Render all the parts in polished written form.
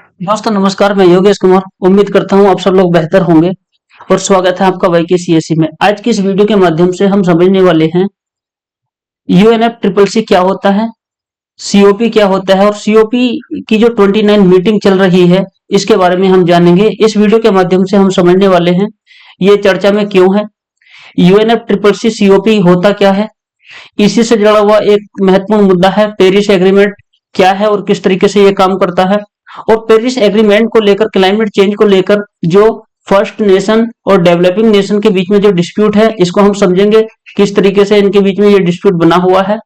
दोस्तों नमस्कार। मैं योगेश कुमार उम्मीद करता हूँ आप सब लोग बेहतर होंगे और स्वागत है आपका YKCSE में। आज की इस वीडियो के माध्यम से हम समझने वाले हैं UNF ट्रिपल सी क्या होता है, COP क्या होता है और COP की जो 29 मीटिंग चल रही है इसके बारे में हम जानेंगे। इस वीडियो के माध्यम से हम समझने वाले हैं ये चर्चा में क्यों है, UNF ट्रिपल सी COP होता क्या है, इसी से जुड़ा हुआ एक महत्वपूर्ण मुद्दा है पेरिस एग्रीमेंट क्या है और किस तरीके से ये काम करता है, और पेरिस एग्रीमेंट को लेकर क्लाइमेट चेंज को लेकर जो फर्स्ट नेशन और डेवलपिंग नेशन के बीच में जो डिस्प्यूट है इसको हम समझेंगे किस तरीके से इनके बीच में ये डिस्प्यूट बना हुआ है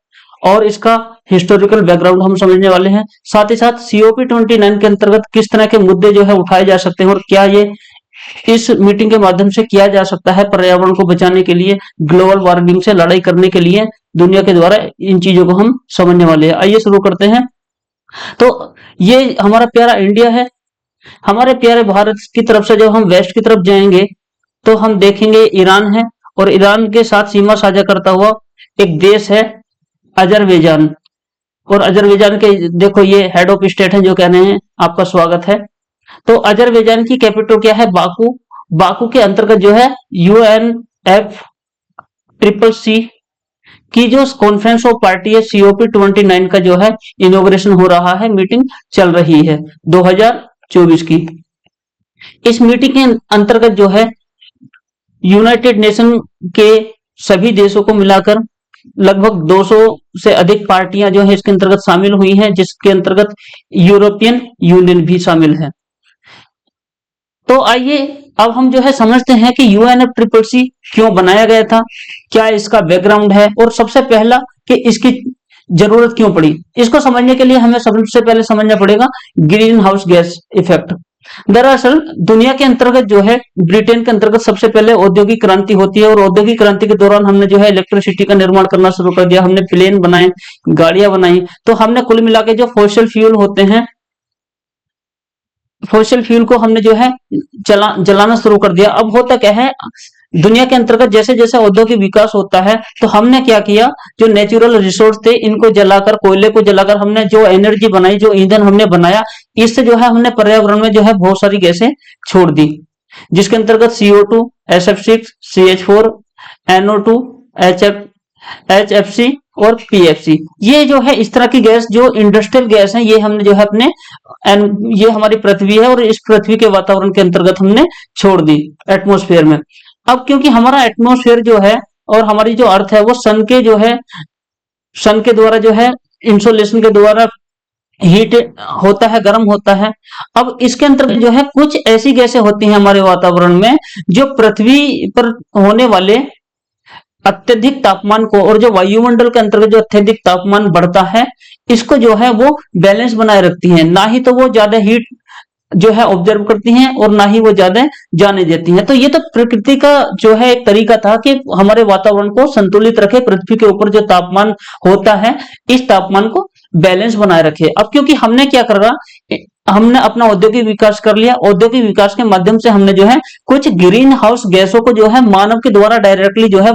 और इसका हिस्टोरिकल बैकग्राउंड हम समझने वाले हैं। साथ ही साथ COP29 के अंतर्गत किस तरह के मुद्दे जो है उठाए जा सकते हैं और क्या ये इस मीटिंग के माध्यम से किया जा सकता है पर्यावरण को बचाने के लिए, ग्लोबल वार्मिंग से लड़ाई करने के लिए दुनिया के द्वारा, इन चीजों को हम समझने वाले हैं। आइए शुरू करते हैं। तो ये हमारा प्यारा इंडिया है। हमारे प्यारे भारत की तरफ से जब हम वेस्ट की तरफ जाएंगे तो हम देखेंगे ईरान है, और ईरान के साथ सीमा साझा करता हुआ एक देश है अजरबैजान। और अजरबैजान के देखो ये हेड ऑफ स्टेट है जो कह रहे हैं आपका स्वागत है। तो अजरबैजान की कैपिटल क्या है? बाकू। बाकू के अंतर्गत जो है UNF ट्रिपल सी की जो कॉन्फ्रेंस ऑफ पार्टी है COP29 का जो है इनोग्रेशन हो रहा है, मीटिंग चल रही है 2024 की। इस मीटिंग के अंतर्गत जो है यूनाइटेड नेशन के सभी देशों को मिलाकर लगभग 200 से अधिक पार्टियां जो है इसके अंतर्गत शामिल हुई हैं, जिसके अंतर्गत यूरोपियन यूनियन भी शामिल है। तो आइए अब हम जो है समझते हैं कि UNF ट्रिपल सी क्यों बनाया गया था, क्या इसका बैकग्राउंड है और सबसे पहला कि इसकी जरूरत क्यों पड़ी। इसको समझने के लिए हमें सबसे पहले समझना पड़ेगा ग्रीन हाउस गैस इफेक्ट। दरअसल दुनिया के अंतर्गत जो है ब्रिटेन के अंतर्गत सबसे पहले औद्योगिक क्रांति होती है, और औद्योगिक क्रांति के दौरान हमने जो है इलेक्ट्रिसिटी का निर्माण करना शुरू कर दिया, हमने प्लेन बनाए, गाड़ियां बनाई। तो हमने कुल मिला के जो फॉसिल फ्यूल होते हैं, फॉसिल फ्यूल को हमने जो है जलाना शुरू कर दिया। अब होता क्या है, दुनिया के अंतर्गत जैसे जैसे औद्योगिक विकास होता है तो हमने क्या किया, जो नेचुरल रिसोर्स थे इनको जलाकर, कोयले को जलाकर हमने जो एनर्जी बनाई, जो ईंधन हमने बनाया, इससे जो है हमने पर्यावरण में जो है बहुत सारी गैसें छोड़ दी, जिसके अंतर्गत CO2, SF6, CH4, NO2, HFC और PFC। ये जो है इस तरह की गैस जो इंडस्ट्रियल गैस है, ये हमने जो है अपने ये हमारी पृथ्वी है और इस पृथ्वी के वातावरण के अंतर्गत हमने छोड़ दी एटमॉस्फेयर में। अब क्योंकि हमारा एटमॉस्फेयर जो है और हमारी जो अर्थ है वो सन के जो है, सन के द्वारा जो है इंसोलेशन के द्वारा हीट होता है, गर्म होता है। अब इसके अंतर्गत जो है कुछ ऐसी गैसें होती हैं हमारे वातावरण में जो पृथ्वी पर होने वाले अत्यधिक तापमान को, और जो वायुमंडल के अंतर्गत जो अत्यधिक तापमान बढ़ता है इसको जो है वो बैलेंस बनाए रखती हैं। ना ही तो वो ज्यादा हीट जो है ऑब्जर्व करती हैं और ना ही वो ज्यादा जाने देती हैं। तो ये तो प्रकृति का जो है एक तरीका था कि हमारे वातावरण को संतुलित रखे, पृथ्वी के ऊपर जो तापमान होता है इस तापमान को बैलेंस बनाए रखे। अब क्योंकि हमने क्या कर रहा, हमने अपना औद्योगिक विकास कर लिया, औद्योगिक विकास के माध्यम से हमने जो है कुछ ग्रीन हाउस गैसों को जो है मानव के द्वारा डायरेक्टली जो है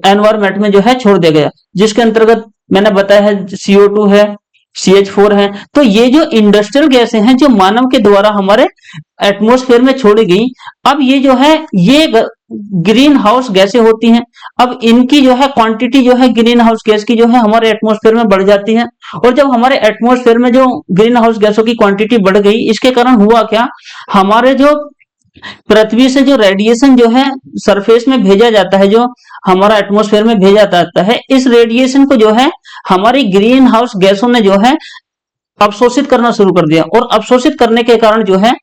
एनवायरमेंट में जो है छोड़ दिया गया, जिसके अंतर्गत मैंने बताया है CO2 है, CH4 है। तो ये जो इंडस्ट्रियल गैसें हैं जो मानव के द्वारा हमारे एटमॉस्फेयर में छोड़ी गई, अब ये जो है ये ग्रीन हाउस गैसें होती हैं। अब इनकी जो है क्वांटिटी जो है ग्रीन हाउस गैस की जो है हमारे एटमॉस्फेयर में बढ़ जाती है, और जब हमारे एटमॉस्फेयर में जो ग्रीन हाउस गैसों की क्वांटिटी बढ़ गई, इसके कारण हुआ क्या, हमारे जो पृथ्वी से जो रेडिएशन जो है सरफेस में भेजा जाता है, जो हमारा एटमॉस्फेयर में भेजा जाता है, इस रेडिएशन को जो है हमारी ग्रीन हाउस गैसों ने जो है अवशोषित करना शुरू कर दिया, और अवशोषित करने के कारण जो है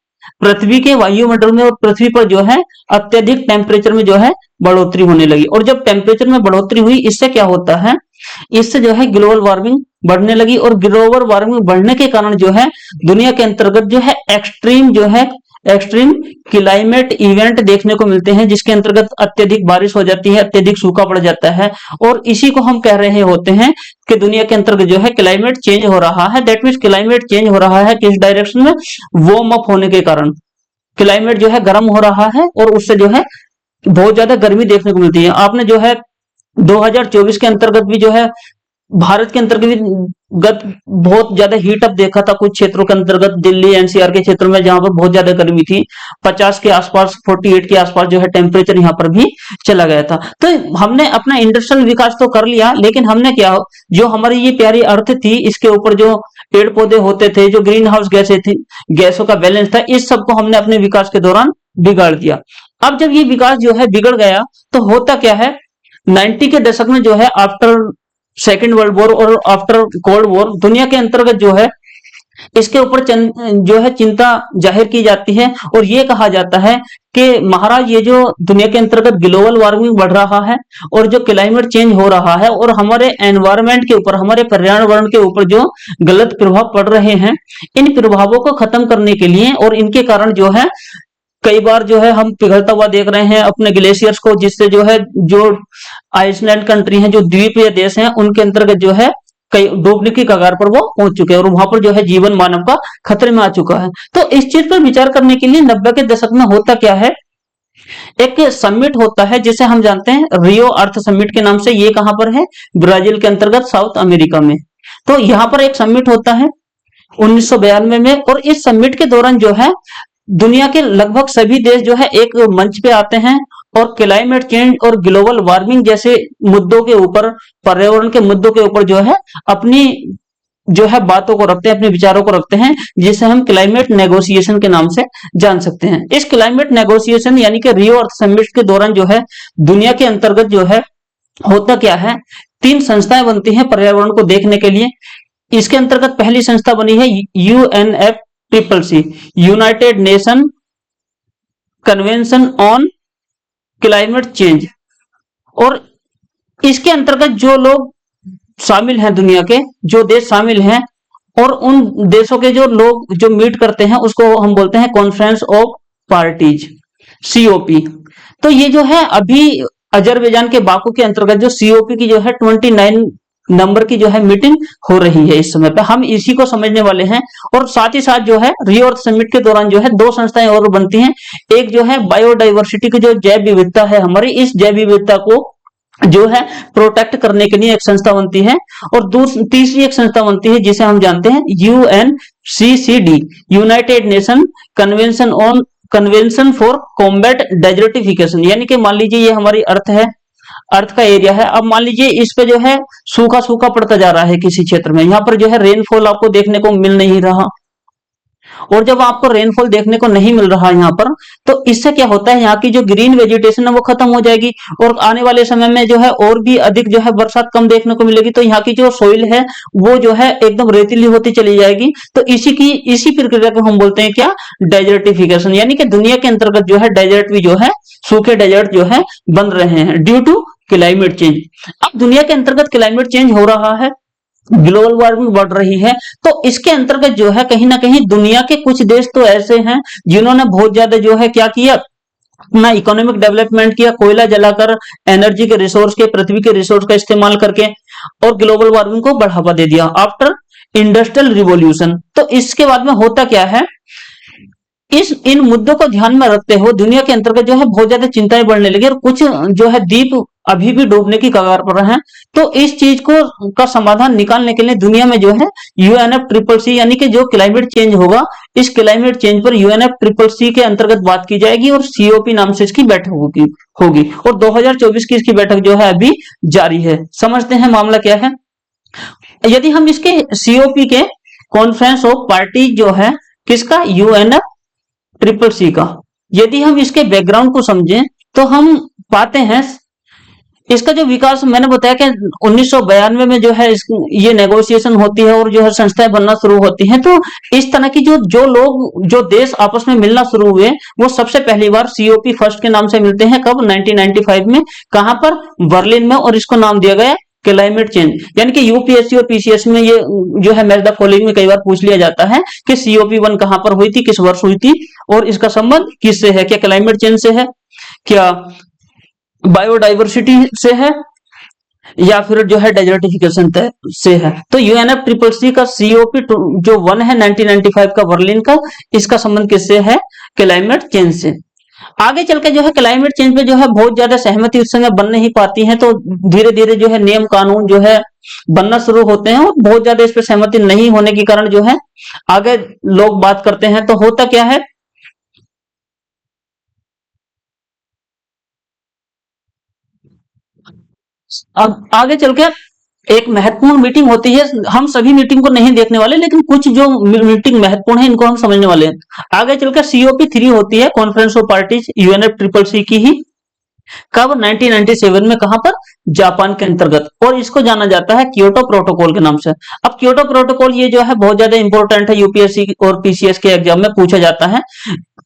पृथ्वी के वायुमंडल में और पृथ्वी पर जो है अत्यधिक टेम्परेचर में जो है बढ़ोतरी होने लगी। और जब टेम्परेचर में बढ़ोतरी हुई, इससे क्या होता है, इससे जो है ग्लोबल वार्मिंग बढ़ने लगी, और ग्लोबल वार्मिंग बढ़ने के कारण जो है दुनिया के अंतर्गत जो है एक्सट्रीम क्लाइमेट इवेंट देखने को मिलते हैं, जिसके अंतर्गत अत्यधिक बारिश हो जाती है, अत्यधिक सूखा पड़ जाता है, और इसी को हम कह रहे होते हैं कि दुनिया के अंतर्गत जो है क्लाइमेट चेंज हो रहा है। दैट मीन्स क्लाइमेट चेंज हो रहा है किस डायरेक्शन में, वार्म अप होने के कारण क्लाइमेट जो है गर्म हो रहा है, और उससे जो है बहुत ज्यादा गर्मी देखने को मिलती है। आपने जो है 2024 के अंतर्गत भी जो है भारत के अंतर्गत बहुत ज्यादा हीट अप देखा था कुछ क्षेत्रों के अंतर्गत, दिल्ली एनसीआर के क्षेत्रों में जहां पर बहुत ज्यादा गर्मी थी, 50 के आसपास, 48 के आसपास जो है टेम्परेचर यहाँ पर भी चला गया था। तो हमने अपना इंडस्ट्रियल विकास तो कर लिया, लेकिन हमने क्या, जो हमारी ये प्यारी अर्थ थी, इसके ऊपर जो पेड़ पौधे होते थे, जो ग्रीन हाउस गैसें थी, गैसों का बैलेंस था, इस सबको हमने अपने विकास के दौरान बिगाड़ दिया। अब जब ये विकास जो है बिगड़ गया, तो होता क्या है, 90 के दशक में जो है, आफ्टर सेकेंड वर्ल्ड वॉर और आफ्टर कोल्ड वॉर, दुनिया के अंतर्गत जो है इसके ऊपर जो है चिंता जाहिर की जाती है, और ये कहा जाता है कि महाराज, ये जो दुनिया के अंतर्गत ग्लोबल वार्मिंग बढ़ रहा है और जो क्लाइमेट चेंज हो रहा है, और हमारे एनवायरमेंट के ऊपर, हमारे पर्यावरण के ऊपर जो गलत प्रभाव पड़ रहे हैं, इन प्रभावों को खत्म करने के लिए, और इनके कारण जो है कई बार जो है हम पिघलता हुआ देख रहे हैं अपने ग्लेशियर्स को, जिससे जो है जो आइसलैंड कंट्री है, जो द्वीपीय देश हैं, उनके अंतर्गत जो है कई डूबने की कगार पर वो पहुंच चुके हैं, और वहां पर जो है जीवन मानव का खतरे में आ चुका है। तो इस चीज पर विचार करने के लिए 90 के दशक में होता क्या है, एक समिट होता है जिसे हम जानते हैं रियो अर्थ समिट के नाम से। ये कहां पर है, ब्राजील के अंतर्गत साउथ अमेरिका में। तो यहाँ पर एक समिट होता है 1992 में, और इस समिट के दौरान जो है दुनिया के लगभग सभी देश जो है एक मंच पे आते हैं, और क्लाइमेट चेंज और ग्लोबल वार्मिंग जैसे मुद्दों के ऊपर, पर्यावरण के मुद्दों के ऊपर जो है अपनी जो है बातों को रखते हैं, अपने विचारों को रखते हैं, जिसे हम क्लाइमेट नेगोशिएशन के नाम से जान सकते हैं। इस क्लाइमेट नेगोशिएशन यानी कि रियो अर्थ समिट के दौरान जो है दुनिया के अंतर्गत जो है होता क्या है, 3 संस्थाएं बनती हैं पर्यावरण को देखने के लिए। इसके अंतर्गत पहली संस्था बनी है UNFCCC, United nation convention on climate change, और इसके अंतर्गत जो लोग शामिल हैं, दुनिया के जो देश शामिल हैं, और उन देशों के जो लोग जो मीट करते हैं, उसको हम बोलते हैं कॉन्फ्रेंस ऑफ पार्टीज, COP। तो ये जो है अभी अजरबैजान के बाकू के अंतर्गत जो COP की जो है 29 नंबर की जो है मीटिंग हो रही है इस समय पे, हम इसी को समझने वाले हैं। और साथ ही साथ जो है रियो अर्थ समिट के दौरान जो है 2 संस्थाएं और बनती हैं। एक जो है बायोडाइवर्सिटी की जो जैव विविधता है हमारी, इस जैव विविधता को जो है प्रोटेक्ट करने के लिए एक संस्था बनती है, और तीसरी एक संस्था बनती है जिसे हम जानते हैं UNCCD, United nation convention for combat desertification. यानी कि मान लीजिए ये हमारी अर्थ है, अर्थ का एरिया है, अब मान लीजिए इस पे जो है सूखा सूखा पड़ता जा रहा है किसी क्षेत्र में, यहाँ पर जो है रेनफॉल आपको देखने को मिल नहीं रहा, और जब आपको रेनफॉल देखने को नहीं मिल रहा यहाँ पर, तो इससे क्या होता है, यहाँ की जो ग्रीन वेजिटेशन है वो खत्म हो जाएगी, और आने वाले समय में जो है और भी अधिक जो है बरसात कम देखने को मिलेगी, तो यहाँ की जो सोइल है वो जो है एकदम रेतीली होती चली जाएगी। तो इसी प्रक्रिया को हम बोलते हैं क्या, डेजर्टिफिकेशन। यानी कि दुनिया के अंतर्गत जो है डेजर्ट भी जो है, सूखे डेजर्ट जो है बन रहे हैं ड्यू टू क्लाइमेट चेंज। अब दुनिया के अंतर्गत क्लाइमेट चेंज हो रहा है, ग्लोबल वार्मिंग बढ़ रही है, तो इसके अंतर्गत जो है कहीं ना कहीं दुनिया के कुछ देश तो ऐसे हैं जिन्होंने बहुत ज्यादा जो है क्या किया, अपना इकोनॉमिक डेवलपमेंट किया, कोयला जलाकर, एनर्जी के रिसोर्स के, पृथ्वी के रिसोर्स का इस्तेमाल करके, और ग्लोबल वार्मिंग को बढ़ावा दे दिया आफ्टर इंडस्ट्रियल रिवॉल्यूशन। तो इसके बाद में होता क्या है, इन मुद्दों को ध्यान में रखते हुए दुनिया के अंतर्गत जो है बहुत ज्यादा चिंताएं बढ़ने लगी, और कुछ जो है द्वीप अभी भी डूबने की कगार पर हैं। तो इस चीज को का समाधान निकालने के लिए दुनिया में जो है UNFCCC यानी कि जो क्लाइमेट चेंज होगा, इस क्लाइमेट चेंज पर UNFCCC के अंतर्गत बात की जाएगी, और COP नाम से इसकी बैठक होगी, और 2024 की इसकी बैठक जो है अभी जारी है। समझते हैं मामला क्या है। यदि हम इसके COP के कॉन्फ्रेंस ऑफ पार्टी जो है किसका, UNFCCC का, यदि हम इसके बैकग्राउंड को समझें तो हम पाते हैं इसका जो विकास मैंने बताया कि 1992 में जो है ये नेगोशिएशन होती है, और जो है संस्थाएं बनना शुरू होती हैं। तो इस तरह की जो देश आपस में मिलना शुरू हुए, वो सबसे पहली बार COP फर्स्ट के नाम से मिलते हैं। कब, 1995 में। कहां पर, बर्लिन में, और इसको नाम दिया गया क्लाइमेट चेंज। यानी कि UPSC और PCS में ये जो है मैच द फॉलोइंग में कई बार पूछ लिया जाता है कि COP1 कहां पर हुई थी, किस वर्ष हुई थी, और इसका संबंध किससे है, क्या क्लाइमेट चेंज से है, क्या बायोडाइवर्सिटी से है, या फिर जो है डेजर्टिफिकेशन से है। तो UNFCCC का COP जो 1 है 1995 का बर्लिन का, इसका संबंध किससे है, क्लाइमेट चेंज से। आगे चल के जो है क्लाइमेट चेंज पे जो है बहुत ज्यादा सहमति उस समय बन नहीं पाती है, तो धीरे धीरे जो है नियम कानून जो है बनना शुरू होते हैं और बहुत ज्यादा इस पर सहमति नहीं होने के कारण जो है आगे लोग बात करते हैं। तो होता क्या है, अब आगे चल के एक महत्वपूर्ण मीटिंग होती है। हम सभी मीटिंग को नहीं देखने वाले, लेकिन कुछ जो मीटिंग महत्वपूर्ण है इनको हम समझने वाले हैं। आगे चलकर COP3 होती है, conference of parties UNF triple C की ही। कब? 1997 में। कहां पर? जापान के अंतर्गत। और इसको जाना जाता है क्योटो प्रोटोकॉल के नाम से। अब क्योटो प्रोटोकॉल ये जो है बहुत ज्यादा इंपॉर्टेंट है, यूपीएससी और पीसीएस के एग्जाम में पूछा जाता है।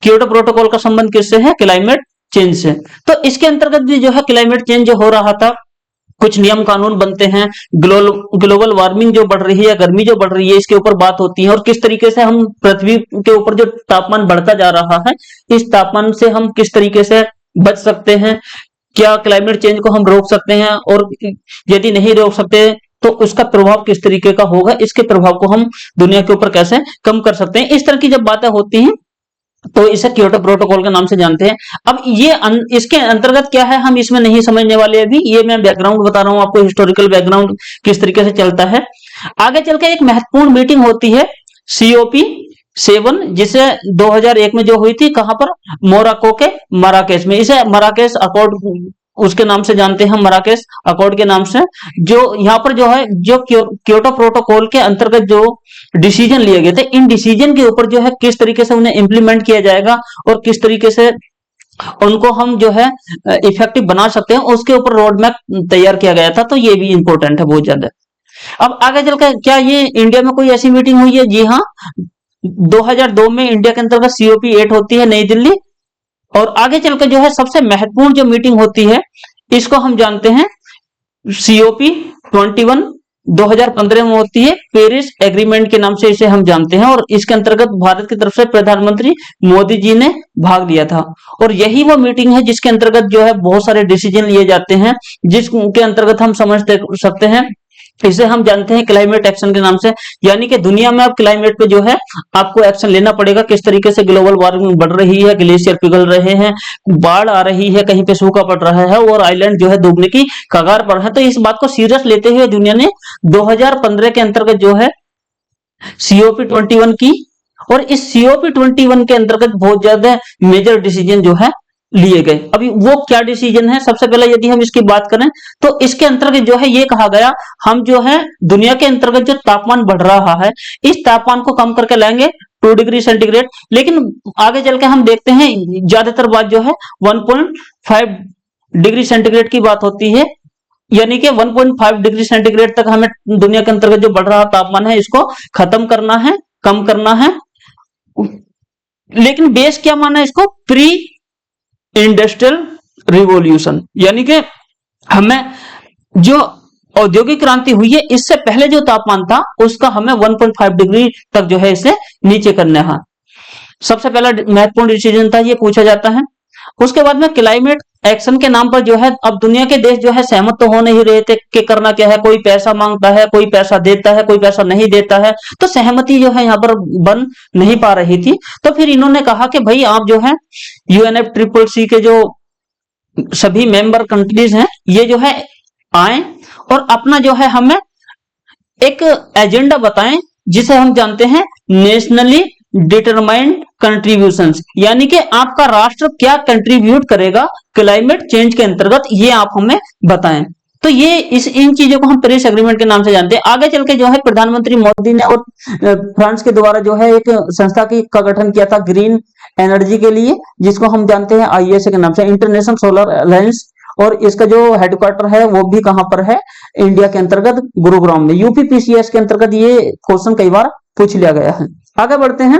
क्योटो प्रोटोकॉल का संबंध किससे है? क्लाइमेट चेंज से। तो इसके अंतर्गत भी जो है क्लाइमेट चेंज जो हो रहा था, कुछ नियम कानून बनते हैं। ग्लोबल वार्मिंग जो बढ़ रही है, गर्मी जो बढ़ रही है, इसके ऊपर बात होती है। और किस तरीके से हम पृथ्वी के ऊपर जो तापमान बढ़ता जा रहा है, इस तापमान से हम किस तरीके से बच सकते हैं, क्या क्लाइमेट चेंज को हम रोक सकते हैं, और यदि नहीं रोक सकते तो उसका प्रभाव किस तरीके का होगा, इसके प्रभाव को हम दुनिया के ऊपर कैसे कम कर सकते हैं। इस तरह की जब बातें होती हैं तो इसे क्योटो प्रोटोकॉल के नाम से जानते हैं। अब ये इसके अंतर्गत क्या है हम इसमें नहीं समझने वाले अभी, ये मैं बैकग्राउंड बता रहा हूं आपको, हिस्टोरिकल बैकग्राउंड किस तरीके से चलता है। आगे चलकर एक महत्वपूर्ण मीटिंग होती है COP7, जिसे 2001 में जो हुई थी, कहां पर? मोरक्को के मराकेश में। इसे मराकेश अकॉर्ड उसके नाम से जानते हैं, मराकेश अकॉर्ड के नाम से। जो यहाँ पर जो है, जो क्योटो प्रोटोकॉल के अंतर्गत जो डिसीजन लिए गए थे, इन डिसीजन के ऊपर जो है किस तरीके से उन्हें इंप्लीमेंट किया जाएगा और किस तरीके से उनको हम जो है इफेक्टिव बना सकते हैं, उसके ऊपर रोड मैप तैयार किया गया था। तो ये भी इंपॉर्टेंट है बहुत ज्यादा। अब आगे चलकर क्या ये इंडिया में कोई ऐसी मीटिंग हुई है? जी हाँ, 2002 में इंडिया के अंतर्गत COP8 होती है, नई दिल्ली। और आगे चलकर जो है सबसे महत्वपूर्ण जो मीटिंग होती है, इसको हम जानते हैं COP21, 2015 में होती है, पेरिस एग्रीमेंट के नाम से इसे हम जानते हैं। और इसके अंतर्गत भारत की तरफ से प्रधानमंत्री मोदी जी ने भाग लिया था। और यही वो मीटिंग है जिसके अंतर्गत जो है बहुत सारे डिसीजन लिए जाते हैं, जिसके अंतर्गत हम समझ सकते हैं, इसे हम जानते हैं क्लाइमेट एक्शन के नाम से। यानी कि दुनिया में अब क्लाइमेट पे जो है आपको एक्शन लेना पड़ेगा। किस तरीके से ग्लोबल वार्मिंग बढ़ रही है, ग्लेशियर पिघल रहे हैं, बाढ़ आ रही है, कहीं पे सूखा पड़ रहा है और आइलैंड जो है डूबने की कगार पर है। तो इस बात को सीरियस लेते हुए दुनिया ने 2015 के अंतर्गत जो है COP21 की। और इस COP21 के अंतर्गत बहुत ज्यादा मेजर डिसीजन जो है लिए गए। अभी वो क्या डिसीजन है? सबसे पहले यदि हम इसकी बात करें तो इसके अंतर्गत जो है ये कहा गया, हम जो है दुनिया के अंतर्गत जो तापमान बढ़ रहा है, इस तापमान को कम करके लाएंगे 2 डिग्री सेंटीग्रेड। लेकिन आगे चल के हम देखते हैं ज्यादातर बात जो है 1.5 डिग्री सेंटीग्रेड की बात होती है। यानी कि 1.5 डिग्री सेंटीग्रेड तक हमें दुनिया के अंतर्गत जो बढ़ रहा तापमान है इसको खत्म करना है, कम करना है। लेकिन बेस क्या माना है इसको? Pre industrial revolution. यानी कि हमें जो औद्योगिक क्रांति हुई है, इससे पहले जो तापमान था उसका हमें 1.5 डिग्री तक जो है इसे नीचे करना है। सबसे पहला महत्वपूर्ण डिसीजन था, ये पूछा जाता है। उसके बाद में क्लाइमेट एक्शन के नाम पर जो है अब दुनिया के देश जो है सहमत तो हो नहीं रहे थे कि करना क्या है। कोई पैसा मांगता है, कोई पैसा देता है, कोई पैसा नहीं देता है। तो सहमति जो है यहाँ पर बन नहीं पा रही थी। तो फिर इन्होंने कहा कि भाई आप जो है UNF ट्रिपल सी के जो सभी मेंबर कंट्रीज हैं, ये जो है आए और अपना जो है हमें एक एजेंडा बताएं, जिसे हम जानते हैं नेशनली डिटरमाइंड कंट्रीब्यूशंस। यानी कि आपका राष्ट्र क्या कंट्रीब्यूट करेगा क्लाइमेट चेंज के अंतर्गत, ये आप हमें बताएं। तो ये इन चीजों को हम पेरिस एग्रीमेंट के नाम से जानते हैं। आगे चल के जो है प्रधानमंत्री मोदी ने और फ्रांस के द्वारा जो है एक संस्था का गठन किया था ग्रीन एनर्जी के लिए, जिसको हम जानते हैं ISA के नाम से, इंटरनेशनल सोलर अलायंस। और इसका जो हेडक्वार्टर है वो भी कहां पर है? इंडिया के अंतर्गत गुरुग्राम में। UPPCS के अंतर्गत ये क्वेश्चन कई बार पूछ लिया गया है। आगे बढ़ते हैं।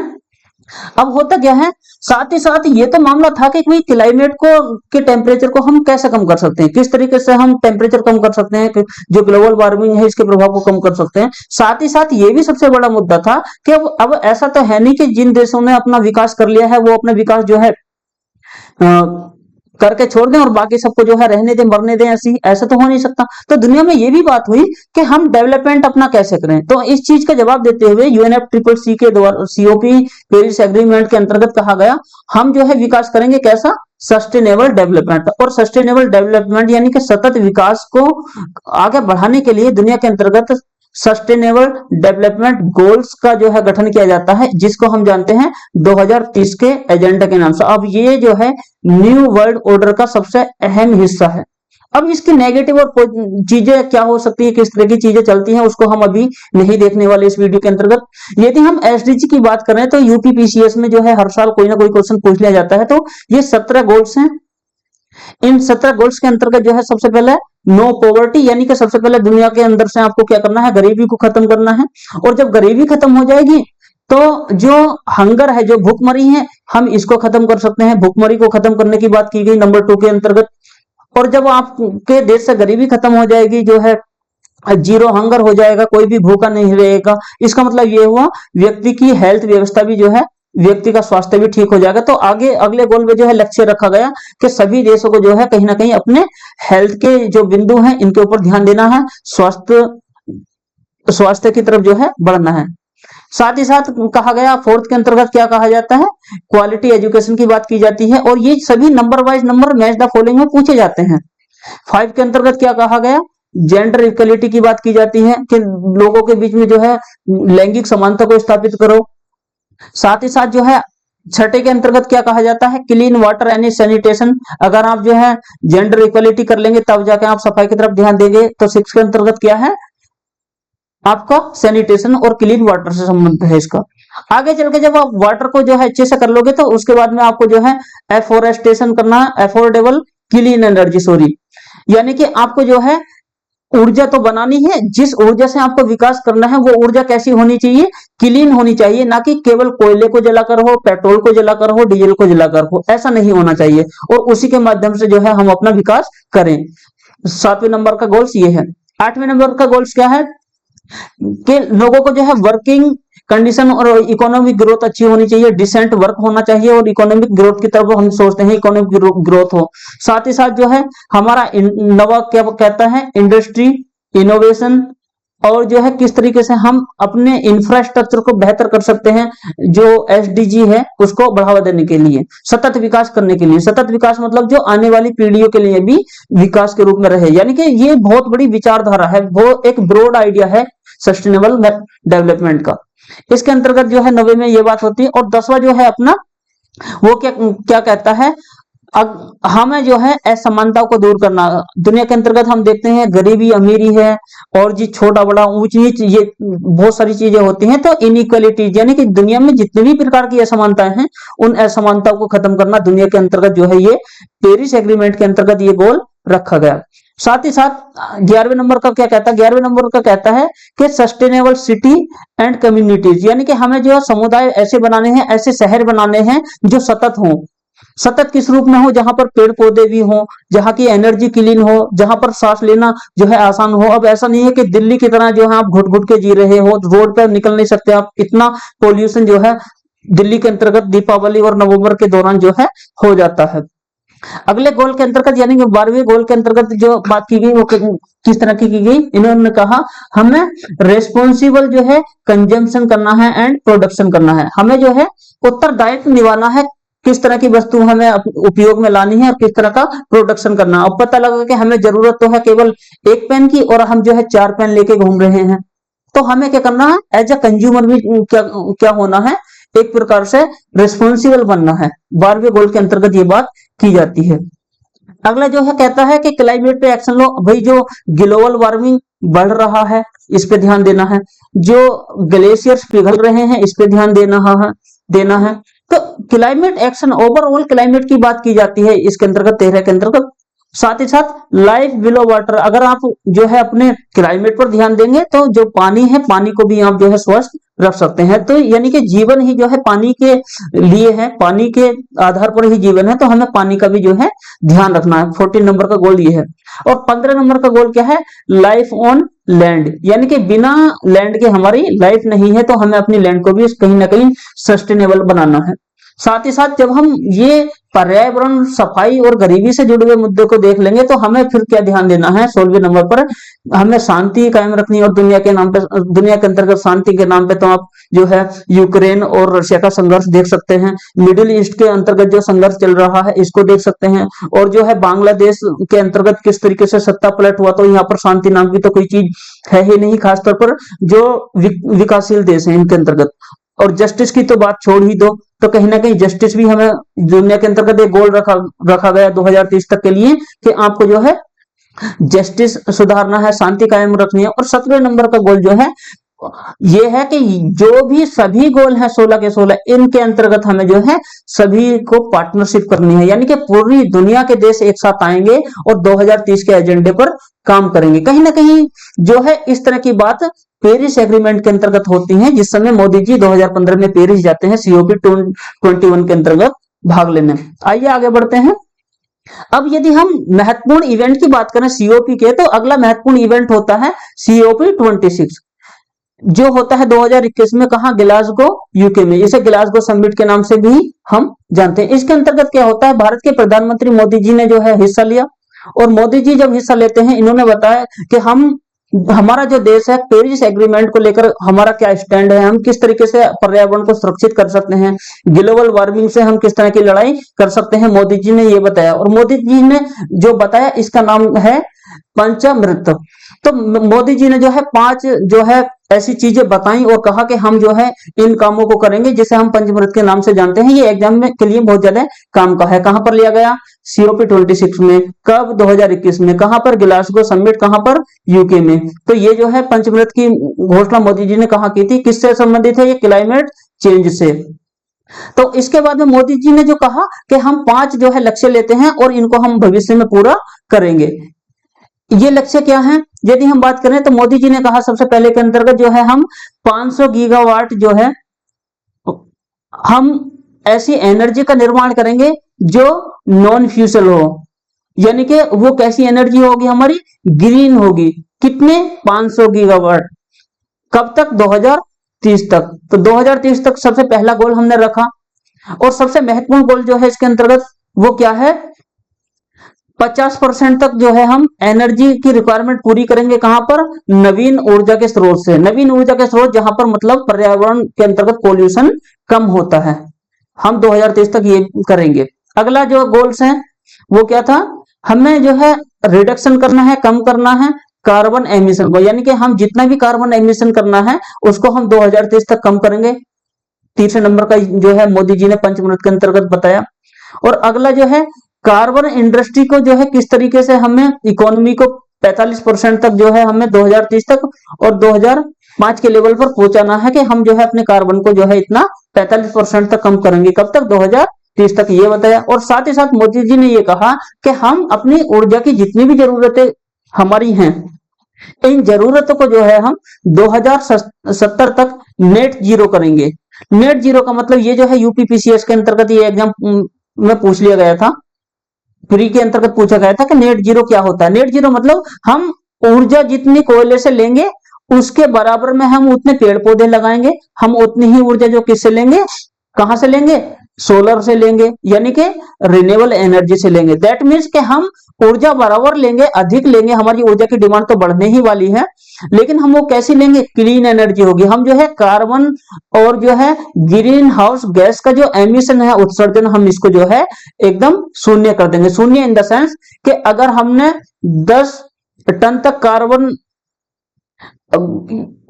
अब होता क्या है, साथ ही साथ ये तो मामला था कि भाई क्लाइमेट को के टेम्परेचर को हम कैसे कम कर सकते हैं, किस तरीके से हम टेम्परेचर कम कर सकते हैं, जो ग्लोबल वार्मिंग है इसके प्रभाव को कम कर सकते हैं। साथ ही साथ ये भी सबसे बड़ा मुद्दा था कि अब ऐसा तो है नहीं कि जिन देशों ने अपना विकास कर लिया है वो अपना विकास जो है करके छोड़ दें और बाकी सबको जो है रहने दें, मरने दें, ऐसा तो हो नहीं सकता। तो दुनिया में ये भी बात हुई कि हम डेवलपमेंट अपना कैसे करें। तो इस चीज का जवाब देते हुए UNFCCC के द्वारा COP पेरिस एग्रीमेंट के अंतर्गत कहा गया, हम जो है विकास करेंगे कैसा, सस्टेनेबल डेवलपमेंट। और सस्टेनेबल डेवलपमेंट यानी कि सतत विकास को आगे बढ़ाने के लिए दुनिया के अंतर्गत सस्टेनेबल डेवलपमेंट गोल्स का जो है गठन किया जाता है, जिसको हम जानते हैं 2030 के एजेंडा के नाम से। अब ये जो है न्यू वर्ल्ड ऑर्डर का सबसे अहम हिस्सा है। अब इसकी नेगेटिव और चीजें क्या हो सकती है, किस तरह की चीजें चलती हैं, उसको हम अभी नहीं देखने वाले इस वीडियो के अंतर्गत। यदि हम SDG की बात करें तो UPPCS में जो है हर साल कोई ना कोई क्वेश्चन पूछ लिया जाता है। तो ये 17 गोल्स हैं। इन 17 गोल्स के अंतर्गत जो है सबसे पहले नो पॉवर्टी, यानी कि सबसे पहले दुनिया के अंदर से आपको क्या करना है, गरीबी को खत्म करना है। और जब गरीबी खत्म हो जाएगी तो जो हंगर है, जो भूखमरी है, हम इसको खत्म कर सकते हैं। भूखमरी को खत्म करने की बात की गई नंबर 2 के अंतर्गत। और जब आपके देश से गरीबी खत्म हो जाएगी, जो है जीरो हंगर हो जाएगा, कोई भी भूखा नहीं रहेगा, इसका मतलब ये हुआ व्यक्ति की हेल्थ व्यवस्था भी जो है, व्यक्ति का स्वास्थ्य भी ठीक हो जाएगा। तो आगे अगले गोल में जो है लक्ष्य रखा गया कि सभी देशों को जो है कहीं ना कहीं अपने हेल्थ के जो बिंदु हैं इनके ऊपर ध्यान देना है, स्वास्थ्य की तरफ जो है बढ़ना है। साथ ही साथ कहा गया 4th के अंतर्गत क्या कहा जाता है, क्वालिटी एजुकेशन की बात की जाती है। और ये सभी number wise number match the following में पूछे जाते हैं। 5 के अंतर्गत क्या कहा गया, जेंडर इक्वलिटी की बात की जाती है कि लोगों के बीच में जो है लैंगिक समानता को स्थापित करो। साथ ही साथ जो है 6 के अंतर्गत क्या कहा जाता है, क्लीन वाटर एंड सैनिटेशन। अगर आप जो है जेंडर इक्वलिटी कर लेंगे तब जाके आप सफाई की तरफ ध्यान देंगे। तो 6 के अंतर्गत क्या है, आपका सैनिटेशन और क्लीन वाटर से संबंध है इसका। आगे चल के जब आप वाटर को जो है अच्छे से कर लोगे तो उसके बाद में आपको जो है एफोरेस्टेशन करना है, अफोर्डेबल क्लीन एनर्जी, सॉरी, यानी कि आपको जो है ऊर्जा तो बनानी है, जिस ऊर्जा से आपको विकास करना है वो ऊर्जा कैसी होनी चाहिए, क्लीन होनी चाहिए, ना कि केवल कोयले को जलाकर हो, पेट्रोल को जलाकर हो, डीजल को जलाकर हो, ऐसा नहीं होना चाहिए। और उसी के माध्यम से जो है हम अपना विकास करें। 7वें नंबर का गोल्स ये है। 8वें नंबर का गोल्स क्या है कि लोगों को जो है वर्किंग कंडीशन और इकोनॉमिक ग्रोथ अच्छी होनी चाहिए, डिसेंट वर्क होना चाहिए और इकोनॉमिक ग्रोथ की तरफ हम सोचते हैं, इकोनॉमिक ग्रोथ हो। साथ ही साथ जो है हमारा नवा क्या कहता है, इंडस्ट्री इनोवेशन, और जो है किस तरीके से हम अपने इंफ्रास्ट्रक्चर को बेहतर कर सकते हैं, जो SDG है उसको बढ़ावा देने के लिए, सतत विकास करने के लिए। सतत विकास मतलब जो आने वाली पीढ़ियों के लिए भी विकास के रूप में रहे, यानी कि ये बहुत बड़ी विचारधारा है, वो एक ब्रॉड आइडिया है सस्टेनेबल डेवलपमेंट का। इसके अंतर्गत जो है 9वें में ये बात होती है। और 10वां जो है अपना वो क्या क्या कहता है, हमें जो है असमानताओं को दूर करना। दुनिया के अंतर्गत हम देखते हैं गरीबी अमीरी है और जी छोटा बड़ा ऊंच नीच, ये बहुत सारी चीजें होती हैं। तो इनइक्वालिटी यानी कि दुनिया में जितनी भी प्रकार की असमानताएं हैं उन असमानताओं को खत्म करना दुनिया के अंतर्गत जो है ये पेरिस एग्रीमेंट के अंतर्गत ये गोल रखा गया। साथ ही साथ 11वें नंबर का क्या कहता है, 11वें नंबर का कहता है कि सस्टेनेबल सिटी एंड कम्युनिटीज, यानी कि हमें जो समुदाय ऐसे बनाने हैं, ऐसे शहर बनाने हैं जो सतत हों। सतत किस रूप में हो, जहां पर पेड़ पौधे भी हो, जहां की एनर्जी क्लीन हो, जहां पर सांस लेना जो है आसान हो। अब ऐसा नहीं है कि दिल्ली की तरह जो है आप घुट घुट के जी रहे हो, रोड पर निकल नहीं सकते आप, इतना पोल्यूशन जो है दिल्ली के अंतर्गत दीपावली और नवंबर के दौरान जो है हो जाता है। अगले गोल के अंतर्गत यानी कि 12वें गोल के अंतर्गत जो बात की गई वो किस तरह की गई, इन्होंने कहा हमें रेस्पॉन्सिबल जो है कंजम्पशन करना है एंड प्रोडक्शन करना है। हमें जो है उत्तरदायित्व निभाना है, किस तरह की वस्तु हमें उपयोग में लानी है और किस तरह का प्रोडक्शन करना। अब पता लगा कि हमें जरूरत तो है केवल एक पेन की और हम जो है 4 पेन लेके घूम रहे हैं। तो हमें क्या करना है, एज ए कंज्यूमर भी क्या होना है, एक प्रकार से रिस्पॉन्सिबल बनना है। 12वें गोल के अंतर्गत ये बात की जाती है। अगला जो है कहता है कि क्लाइमेट पे एक्शन लो। भाई जो ग्लोबल वार्मिंग बढ़ रहा है इस पे ध्यान देना है, जो ग्लेशियर्स पिघल रहे हैं इस पे ध्यान देना है। तो क्लाइमेट एक्शन, ओवरऑल क्लाइमेट की बात की जाती है इसके अंतर्गत 13 के अंतर्गत। साथ ही साथ लाइफ बिलो वाटर, अगर आप जो है अपने क्लाइमेट पर ध्यान देंगे तो जो पानी है, पानी को भी आप जो है स्वस्थ रख सकते हैं। तो यानी कि जीवन ही जो है पानी के लिए है, पानी के आधार पर ही जीवन है, तो हमें पानी का भी जो है ध्यान रखना है। 14 नंबर का गोल ये है। और 15 नंबर का गोल क्या है, लाइफ ऑन लैंड, यानी कि बिना लैंड के हमारी लाइफ नहीं है, तो हमें अपनी लैंड को भी कहीं ना कहीं सस्टेनेबल बनाना है। साथ ही साथ जब हम ये पर्यावरण, सफाई और गरीबी से जुड़े हुए मुद्दे को देख लेंगे तो हमें फिर क्या ध्यान देना है 16वें नंबर पर, हमें शांति कायम रखनी। और दुनिया के नाम पे, दुनिया के अंतर्गत शांति के नाम पे तो आप जो है यूक्रेन और रशिया का संघर्ष देख सकते हैं, मिडिल ईस्ट के अंतर्गत जो संघर्ष चल रहा है इसको देख सकते हैं, और जो है बांग्लादेश के अंतर्गत किस तरीके से सत्ता पलट हुआ, तो यहाँ पर शांति नाम की तो कोई चीज है ही नहीं, खासतौर पर जो विकासशील देश है इनके अंतर्गत। और जस्टिस की तो बात छोड़ ही दो, तो कहीं ना कहीं जस्टिस भी हमें दुनिया के अंतर्गत एक गोल रखा गया 2030 तक के लिए कि आपको जो है जस्टिस सुधारना है, शांति कायम रखनी है। और 17वें नंबर का गोल जो है ये है कि जो भी सभी गोल हैं 16 के 16, इनके अंतर्गत हमें जो है सभी को पार्टनरशिप करनी है, यानी कि पूरी दुनिया के देश एक साथ आएंगे और 2030 के एजेंडे पर काम करेंगे। कहीं ना कहीं जो है इस तरह की बात पेरिस एग्रीमेंट के अंतर्गत होती है, जिस समय मोदी जी 2015 में पेरिस जाते हैं COP21 के अंतर्गत भाग लेने। आइए आगे बढ़ते हैं। अब यदि हम महत्वपूर्ण इवेंट की बात करें COP के, तो अगला महत्वपूर्ण इवेंट होता है COP26, जो होता है 2021 में, कहा, ग्लासगो यूके में। इसे ग्लासगो समिट के नाम से भी हम जानते हैं। इसके अंतर्गत क्या होता है, भारत के प्रधानमंत्री मोदी जी ने जो है हिस्सा लिया, और मोदी जी जब हिस्सा लेते हैं इन्होंने बताया कि हमारा जो देश है पेरिस एग्रीमेंट को लेकर हमारा क्या स्टैंड है, हम किस तरीके से पर्यावरण को सुरक्षित कर सकते हैं, ग्लोबल वार्मिंग से हम किस तरह की लड़ाई कर सकते हैं, मोदी जी ने ये बताया। और मोदी जी ने जो बताया इसका नाम है पंचामृत। तो मोदी जी ने जो है 5 जो है ऐसी चीजें बताई और कहा कि हम जो है इन कामों को करेंगे, जिसे हम पंचमृत के नाम से जानते हैं। ये एग्जाम में के लिए बहुत ज्यादा काम का है। कहां पर लिया गया, COP26 में। कब, 2021 में। कहां पर, ग्लासगो समिट। कहां पर, यूके में। तो ये जो है पंचमृत की घोषणा मोदी जी ने कहा की थी, किससे संबंधित है, ये क्लाइमेट चेंज से। तो इसके बाद में मोदी जी ने जो कहा कि हम 5 जो है लक्ष्य लेते हैं और इनको हम भविष्य में पूरा करेंगे। ये लक्ष्य क्या है, यदि हम बात करें तो मोदी जी ने कहा सबसे पहले के अंतर्गत जो है हम 500 गीगावाट जो है हम ऐसी एनर्जी का निर्माण करेंगे जो नॉन फ्यूसल हो, यानी कि वो कैसी एनर्जी होगी, हमारी ग्रीन होगी। कितने, 500 गीगावाट। कब तक, 2030 तक। तो 2030 तक सबसे पहला गोल हमने रखा। और सबसे महत्वपूर्ण गोल जो है इसके अंतर्गत वो क्या है, 50% तक जो है हम एनर्जी की रिक्वायरमेंट पूरी करेंगे। कहां पर, नवीन ऊर्जा के स्रोत से। नवीन ऊर्जा के स्रोत जहां पर मतलब पर्यावरण के अंतर्गत पोल्यूशन कम होता है, हम 2030 तक ये करेंगे। अगला जो गोल्स है वो क्या था, हमें जो है रिडक्शन करना है, कम करना है कार्बन एमिशन को, यानी कि हम जितना भी कार्बन एमिशन करना है उसको हम 2030 तक कम करेंगे। तीसरे नंबर का जो है मोदी जी ने पंचमृत के अंतर्गत बताया। और अगला जो है कार्बन इंडस्ट्री को जो है किस तरीके से हमें इकोनॉमी को 45% तक जो है हमें 2030 तक और 2005 के लेवल पर पहुंचाना है, कि हम जो है अपने कार्बन को जो है इतना 45% तक कम करेंगे। कब तक, 2030 तक, ये बताया। और साथ ही साथ मोदी जी ने ये कहा कि हम अपनी ऊर्जा की जितनी भी जरूरतें हमारी हैं, इन जरूरतों को जो है हम 2070 तक नेट जीरो करेंगे। नेट जीरो का मतलब ये जो है UPPCS के अंतर्गत ये एग्जाम में पूछ लिया गया था, प्री के अंतर्गत पूछा गया था कि नेट जीरो क्या होता है। नेट जीरो मतलब हम ऊर्जा जितनी कोयले से लेंगे उसके बराबर में हम उतने पेड़ पौधे लगाएंगे, हम उतनी ही ऊर्जा जो किससे लेंगे, कहां से लेंगे, सोलर से लेंगे, यानी कि रिन्यूएबल एनर्जी से लेंगे। दैट मीन्स कि हम ऊर्जा बराबर लेंगे, अधिक लेंगे, हमारी ऊर्जा की डिमांड तो बढ़ने ही वाली है, लेकिन हम वो कैसी लेंगे, क्लीन एनर्जी होगी। हम जो है कार्बन और जो है ग्रीन हाउस गैस का जो एमिशन है, उत्सर्जन, हम इसको जो है एकदम शून्य कर देंगे। शून्य इन द सेंस कि अगर हमने 10 टन तक कार्बन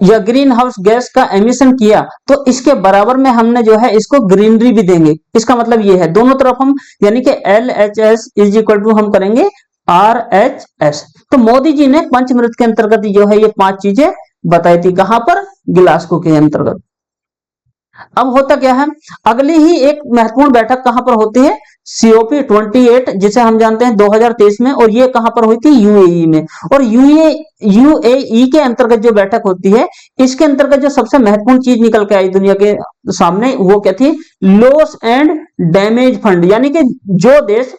या ग्रीन हाउस गैस का एमिशन किया तो इसके बराबर में हमने जो है इसको ग्रीनरी भी देंगे। इसका मतलब ये है दोनों तरफ हम, यानी कि LHS इज इक्वल टू हम करेंगे RHS। तो मोदी जी ने पंचमृत के अंतर्गत जो है ये 5 चीजें बताई थी। कहां पर, ग्लासगो के अंतर्गत। अब होता क्या है, अगली ही एक महत्वपूर्ण बैठक कहां पर होती है, COP28, जिसे हम जानते हैं 2023 में, और ये कहां पर हुई थी, UAE में। और UAE के अंतर्गत जो बैठक होती है, इसके अंतर्गत जो सबसे महत्वपूर्ण चीज निकल के आई दुनिया के सामने, वो क्या थी, लॉस एंड डैमेज फंड। यानी कि जो देश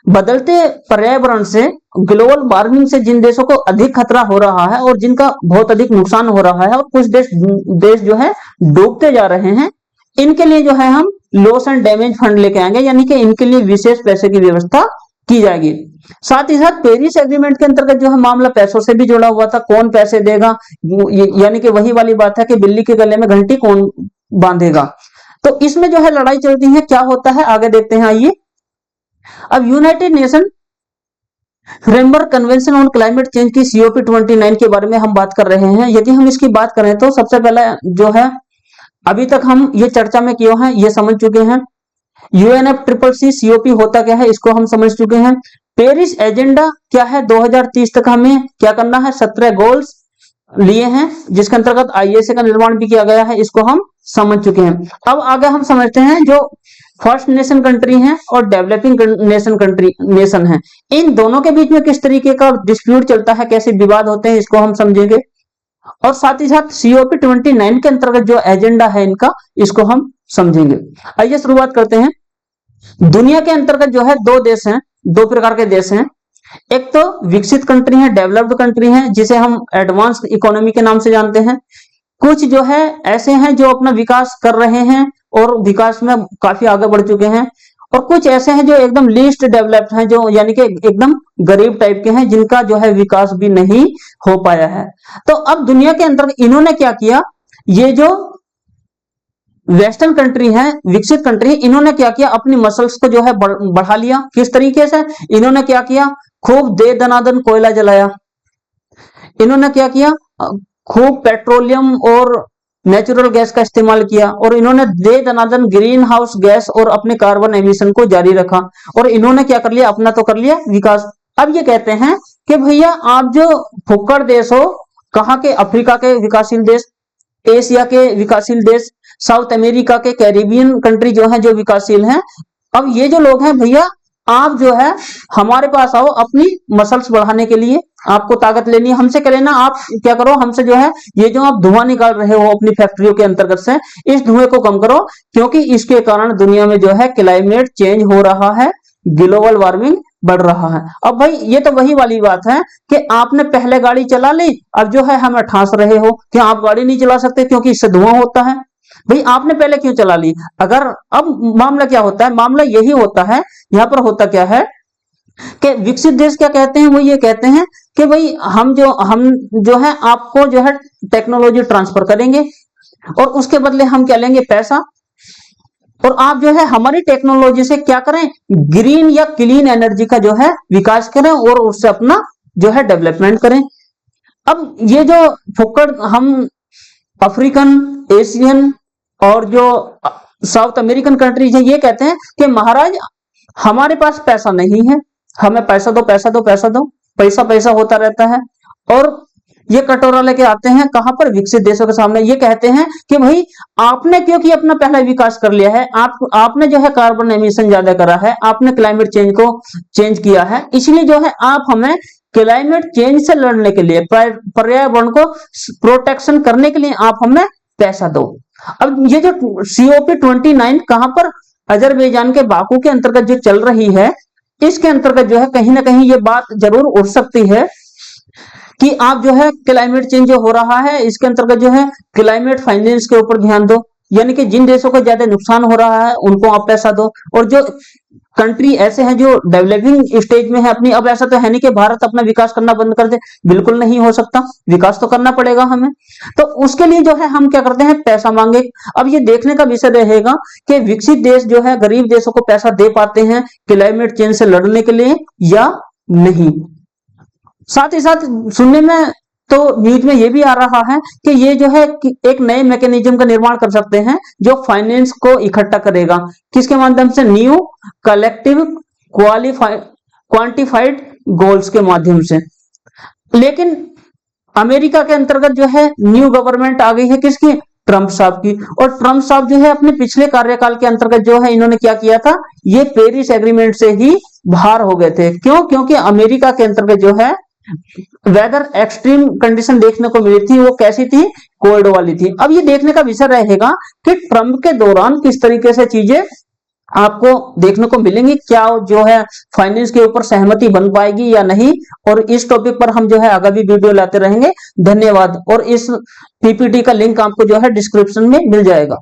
बदलते पर्यावरण से, ग्लोबल वार्मिंग से जिन देशों को अधिक खतरा हो रहा है और जिनका बहुत अधिक नुकसान हो रहा है, और कुछ देश जो है डूबते जा रहे हैं, इनके लिए जो है हम लॉस एंड डैमेज फंड लेके आएंगे, यानी कि इनके लिए विशेष पैसे की व्यवस्था की जाएगी। साथ ही साथ पेरिस एग्रीमेंट के अंतर्गत जो है मामला पैसों से भी जुड़ा हुआ था, कौन पैसे देगा, यानी कि वही वाली बात है कि बिल्ली के गले में घंटी कौन बांधेगा। तो इसमें जो है लड़ाई चलती है, क्या होता है आगे देखते हैं। आइए, अब United nation framework convention on climate change की COP29 के बारे में हम बात कर रहे हैं। यदि हम इसकी बात करें तो सबसे पहले जो है अभी तक हम ये चर्चा में किए हैं, ये समझ चुके हैं। UNFCCC COP होता क्या है इसको हम समझ चुके हैं। पेरिस एजेंडा क्या है, 2030 तक हमें क्या करना है, 17 गोल्स लिए हैं, जिसके अंतर्गत ISA का निर्माण भी किया गया है, इसको हम समझ चुके हैं। अब आगे हम समझते हैं जो फर्स्ट नेशन कंट्री हैं और डेवलपिंग नेशन है, इन दोनों के बीच में किस तरीके का डिस्प्यूट चलता है, कैसे विवाद होते हैं, इसको हम समझेंगे। और साथ ही साथ COP29 के अंतर्गत जो एजेंडा है इनका, इसको हम समझेंगे। आइए शुरुआत करते हैं। दुनिया के अंतर्गत जो है दो देश हैं, दो प्रकार के देश हैं। एक तो विकसित कंट्री है, डेवलप्ड कंट्री है, जिसे हम एडवांस इकोनॉमी के नाम से जानते हैं। कुछ जो है ऐसे हैं जो अपना विकास कर रहे हैं और विकास में काफी आगे बढ़ चुके हैं, और कुछ ऐसे हैं जो एकदम लीस्ट डेवलप्ड हैं, जो यानी कि एकदम गरीब टाइप के हैं, जिनका जो है विकास भी नहीं हो पाया है। तो अब दुनिया के अंतर्गत इन्होंने क्या किया, ये जो वेस्टर्न कंट्री है, विकसित कंट्री, इन्होंने क्या किया, अपनी मसल्स को जो है बढ़ा लिया। किस तरीके से, इन्होंने क्या किया, खूब दे दनादन कोयला जलाया। इन्होंने क्या किया, खूब पेट्रोलियम और नेचुरल गैस का इस्तेमाल किया, और इन्होंने दे दनादन ग्रीन हाउस गैस और अपने कार्बन एमिशन को जारी रखा, और इन्होंने क्या कर लिया, अपना तो कर लिया विकास। अब ये कहते हैं कि भैया आप जो फुक्कड़ देश हो, कहाँ के, अफ्रीका के विकासशील देश, एशिया के विकासशील देश, साउथ अमेरिका के, कैरिबियन कंट्री जो है जो विकासशील हैं, अब ये जो लोग हैं भैया, आप जो है हमारे पास आओ अपनी मसल्स बढ़ाने के लिए, आपको ताकत लेनी है, हमसे क्या लेना, आप क्या करो, हमसे जो है ये जो आप धुआं निकाल रहे हो अपनी फैक्ट्रियों के अंतर्गत से, इस धुएं को कम करो, क्योंकि इसके कारण दुनिया में जो है क्लाइमेट चेंज हो रहा है, ग्लोबल वार्मिंग बढ़ रहा है। अब भाई ये तो वही वाली बात है कि आपने पहले गाड़ी चला ली, अब जो है हमें ठास रहे हो कि आप गाड़ी नहीं चला सकते क्योंकि इससे धुआं होता है। भाई आपने पहले क्यों चला ली। अगर अब मामला क्या होता है, मामला यही होता है, यहां पर होता क्या है कि विकसित देश क्या कहते हैं, वो ये कहते हैं कि भाई हम जो है आपको जो है टेक्नोलॉजी ट्रांसफर करेंगे, और उसके बदले हम क्या लेंगे, पैसा, और आप जो है हमारी टेक्नोलॉजी से क्या करें, ग्रीन या क्लीन एनर्जी का जो है विकास करें और उससे अपना जो है डेवलपमेंट करें। अब ये जो फुक्कड़ हम अफ्रीकन, एशियन और जो साउथ अमेरिकन कंट्रीज है, ये कहते हैं कि महाराज हमारे पास पैसा नहीं है, हमें पैसा दो, पैसा दो, पैसा दो, पैसा पैसा होता रहता है, और ये कटोरा लेके आते हैं कहां पर, विकसित देशों के सामने। ये कहते हैं कि भाई आपने क्योंकि अपना पहला विकास कर लिया है, आपने जो है कार्बन एमिशन ज्यादा करा है, आपने क्लाइमेट चेंज को चेंज किया है, इसलिए जो है आप हमें क्लाइमेट चेंज से लड़ने के लिए, पर्यावरण को प्रोटेक्शन करने के लिए आप हमें पैसा दो। अब ये जो COP29 कहां पर, अजरबैजान के बाकू के अंतर्गत जो चल रही है, इसके अंतर्गत जो है कहीं ना कहीं ये बात जरूर उठ सकती है कि आप जो है क्लाइमेट चेंज जो हो रहा है, इसके अंतर्गत जो है क्लाइमेट फाइनेंस के ऊपर ध्यान दो, यानी कि जिन देशों को ज्यादा नुकसान हो रहा है उनको आप पैसा दो, और जो कंट्री ऐसे हैं जो डेवलपिंग स्टेज में है अपनी, अब ऐसा तो है नहीं कि भारत अपना विकास करना बंद कर दे, बिल्कुल नहीं हो सकता, विकास तो करना पड़ेगा हमें, तो उसके लिए जो है हम क्या करते हैं, पैसा मांगे। अब ये देखने का विषय रहेगा कि विकसित देश जो है गरीब देशों को पैसा दे पाते हैं क्लाइमेट चेंज से लड़ने के लिए या नहीं। साथ ही साथ सुनने में तो न्यूज में ये भी आ रहा है कि ये जो है कि एक नए मैकेनिज्म का निर्माण कर सकते हैं जो फाइनेंस को इकट्ठा करेगा, किसके माध्यम से, न्यू कलेक्टिव क्वांटिफाइड गोल्स के माध्यम से। लेकिन अमेरिका के अंतर्गत जो है न्यू गवर्नमेंट आ गई है, किसकी, ट्रंप साहब की, और ट्रंप साहब जो है अपने पिछले कार्यकाल के अंतर्गत जो है इन्होंने क्या किया था, ये पेरिस एग्रीमेंट से ही बाहर हो गए थे। क्यों, क्योंकि अमेरिका के अंतर्गत जो है वेदर एक्सट्रीम कंडीशन देखने को मिली थी, वो कैसी थी, कोल्ड वाली थी। अब ये देखने का विषय रहेगा कि ट्रंप के दौरान किस तरीके से चीजें आपको देखने को मिलेंगी, क्या जो है फाइनेंस के ऊपर सहमति बन पाएगी या नहीं, और इस टॉपिक पर हम जो है आगे भी वीडियो लाते रहेंगे। धन्यवाद, और इस PPT का लिंक आपको जो है डिस्क्रिप्शन में मिल जाएगा।